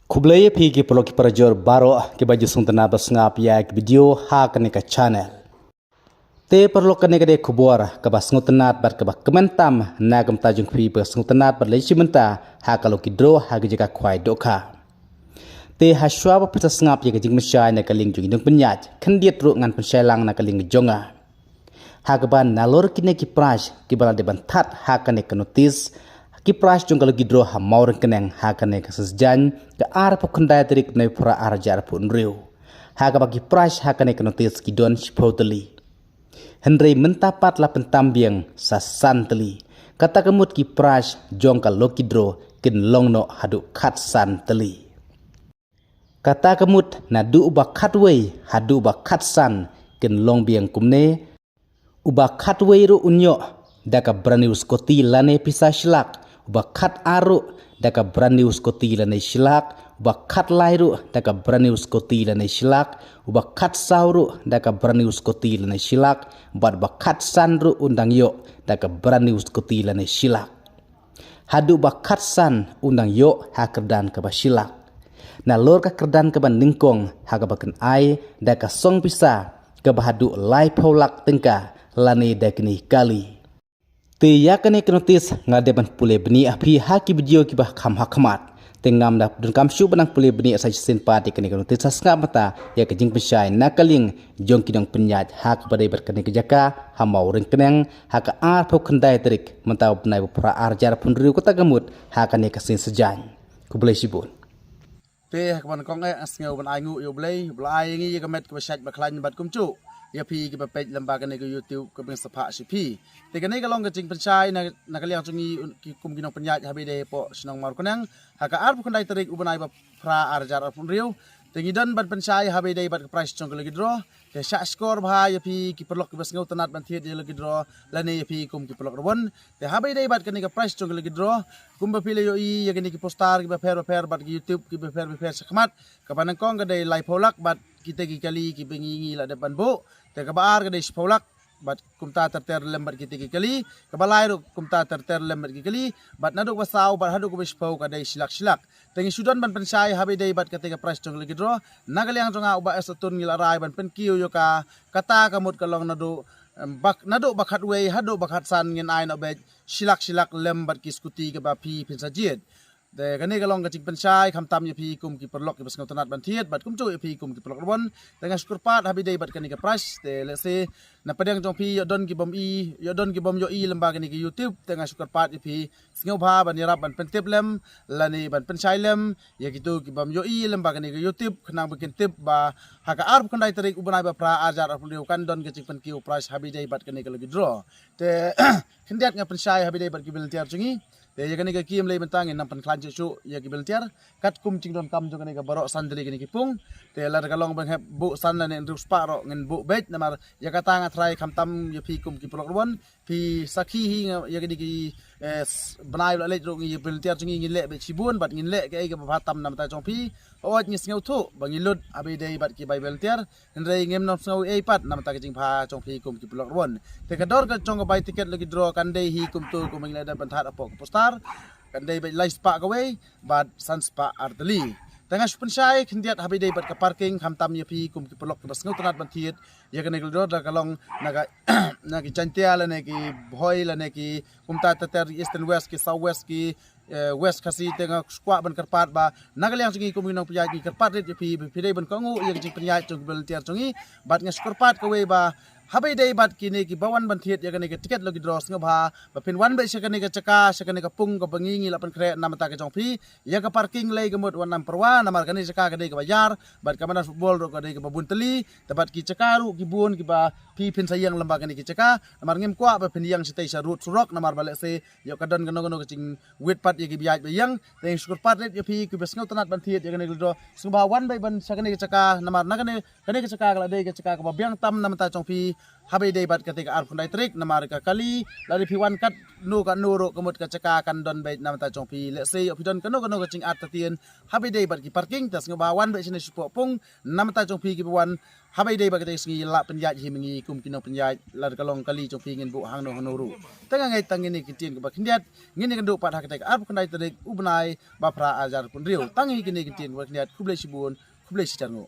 Kublaya pi ki polo ki parajor baro ki baju sungtana basngap ya ki video ha kane ka channel. Te perlo kane ka de kubor ka bas ngutanat bar ka ba kementam na gam tajung pi bas ngutanat bar lechi menta ha kalau ki dro ha ki jaka kwai doka. Te ha shwa ba pita sngap ya ka jing mesyai na kaling jung indung penyaj kendiet ru ngan pensyai lang na kaling jonga. Ha ka ban nalor kine ki prash ki bala de bantat ha kane ka notis ki prash jong kalau gidro ha maur keneng ha kane ka sesjan ka ar po kendai terik na pura arjar pun riu ha ka bagi prash ha kane ka notis ki don shpoteli Henry mentapat la pentambiang sa santeli kata kemut ki prash jong kalau gidro kin longno hadu khat santeli kata kemut na du uba khatwei hadu uba khat san kin long biang kumne uba khatwei ru unyo daka branius koti lane pisa shlak bakat aru daka branius koti lane silak bakat lairu daka branius koti lane silak bakat sauru daka branius koti lane silak bad bakat sanru undang yo daka branius koti lane silak hadu bakat san undang yo hakerdan ka basilak na lor ka kerdan ka ningkong haga bakan ai daka song pisa ka bahadu lai paulak tengka lane dakni kali te yakane knotis ngadeban pule beni api haki video ki bah kham hakmat tengam da dun kam shu banang pule beni asai sin pati kane knotis sasnga mata ya ke jing pesai nakaling jong kidong penyaj hak badai berkane ke jaka hamau reng keneng hak ar pau kendai terik mentau benai pra arjar pun riu kota gamut hakane ke sin sejan ku boleh sibun pe kaban kong asngeu ban aingu yo blai ngi ka met ka shat ba klan bat kumchu ya pi ki ba page lembaga ne ko YouTube ko beng sapa si pi te ka ne ka long ka jing pensai na kaliang chungi ki kum ginong penyaj habi de po sinong mar kunang haka ar pun dai tarik ubanai ba pra arjar pun riu te ngidan ban pensai habi de bat ka price chong ka lagi draw ke sha score bha ya pi ki perlok ki basngeu tanat ban thiet lagi draw lane ya pi kum ki perlok ron te habi de bat ka ne ka price chong ka lagi draw kum ba pile yo i ya ka ne ki postar ki ba fair bat ki YouTube ki ba fair sakmat ka banang kong ka de live polak bat kita kali ki bengingi la depan bo te kabar ka de polak bat kumta terter lembat kita kali kabalai ru kumta terter lembat kali bat naduk wasau bat haduk bispau ka de silak tengi sudan ban pensai habi de bat ketika price jong lagi draw nagaliang jonga uba esatun ngila rai ban pen kiu yo ka kata kamut kalong nadu bakat wei hadu bakat san ngin ai no be silak lembat ki skuti ka ba pi pensajit de kane kalong ka jing pensai khamtam ya pi kum ki perlok ki basngau tanat ban thiet bat kum chu ya pi kum ki perlok ron dengan syukur pat habi dei bat kane ka price de let's say na padang jong pi yo don ki bom yo i lembaga ni ki YouTube dengan syukur pat ya pi sngau bha ban yarap ban pentip lem lani ban pensai lem ya gitu ki bom yo i lembaga ni ki YouTube khnang bikin tip ba haka arp kandai tarik ubanai ba pra ajar arp liu kan don ka jing pen ki price habi dei bat kane ka lagi draw te khendiat nga pensai habi dei bat ki volunteer chungi te ya kane ka kiem lei bentang en nampan klan chu ya ki beltiar kat kum ching don kam jo kane ka barok sandri kane ki pung te lar ka long bang heb bu san ne rus paro ngen bu bet namar ya ka tanga trai kam tam ya pi kum ki prok ron pi sakhi hi ya kane ki banai la le ro ngi beltiar chung ngi le be chibun bat ngin le ke ai ka ba tam nam ta chong pi ot ngi sneu thu bangi lut abi dei bat ki bai beltiar rei ngem nam sneu ei pat nam ta ki jing pha chong pi kum ki prok ron te ka dor ka chong ka bai tiket lagi draw kan dei hi kum tu kum ngi le da ban that apok postar kan dei bai lai spa ka wei bat san spa arteli tengah pensai kendiat habi dei bat ka parking khamtam ya pi kum ki pelok ki basngau tanat ban thiet ya kan negel dor ka long naga nagi chantia la ne ki bhoi la ne ki kumta ter east and west ki south west ki west khasi tengah squat ban karpat ba nagaliang chungi kum nong pya ki karpat ya pi dei ban kangu ya jing penyai chung volunteer chungi bat ngas karpat ka wei ba habai dei bat kini ki bawan ban thiet ya kane ka tiket logi draws nga bha ba pin wan be sekane ka chaka sekane ka pung ka bangingi la pan kre namata ka jong phi ya ka parking lei gamut wan nam perwa namar kane chaka ka dei ka bayar bat ka mana football ro ka dei ka bunteli tabat ki chaka ru ki bun ki ba phi pin sayang lamba kane ki chaka namar ngem kwa ba pin yang sitai sa rut surok namar bale se yo ka don gono ka ching wit pat ya ki biaj ba yang teng skur pat let ya phi ki besngau tanat ban thiet ya kane dro sumba wan be ban sekane ka chaka namar na kane ka chaka ka dei ka chaka ka ba biang tam namata jong phi habai dei bat ketika arf kundai trik namar ka kali lari piwan kat nu ka nuro kemut ka ceka kan don bait nam ta chong pi le sei opidon kanu kanu ka ching at tatien habai dei bat ki parking tas ngabawan be sini supo pung nam ta chong pi ki wan habai dei bat ketika singi la penjaj hi mengi kum kino penjaj lar kalong kali chong pi ngin bu hang no hanuru tanga ngai tang ini kitin ka bakhindiat ngini kan du pat ha ketika arf kundai trik ubnai ba pra ajar pun riu tangi kini kitin ba khindiat kublai sibun kublai sitango